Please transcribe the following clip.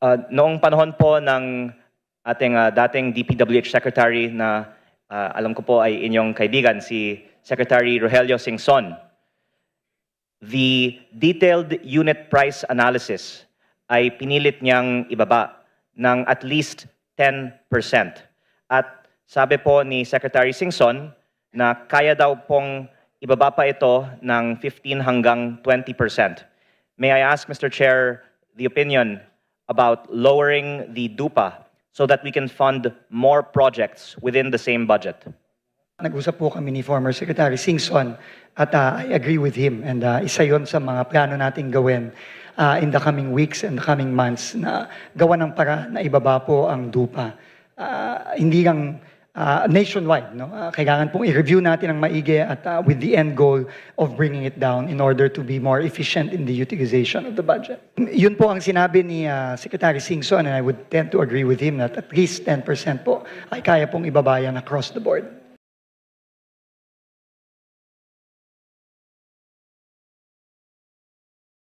Noong panahon po ng ating dating DPWH Secretary na alam ko po ay inyong kaibigan, si Secretary Rogelio Singson, the detailed unit price analysis ay pinilit niyang ibaba ng at least 10%. At sabi po ni Secretary Singson na kaya daw pong ibaba pa ito ng 15 hanggang 20%. May I ask, Mr. Chair, the opinion about lowering the DUPA so that we can fund more projects within the same budget? Nag-usap po kami ni former Secretary Singson at I agree with him, and isa yon sa mga plano nating gawin in the coming weeks and the coming months na gawa ng paraan na ibaba po ang DUPA. Hindi lang nationwide, no? Kailangan pong i-review natin ang maigi at with the end goal of bringing it down in order to be more efficient in the utilization of the budget. Yun po ang sinabi ni Secretary Singson, and I would tend to agree with him that at least 10% po ay kaya pong ibaba yan across the board.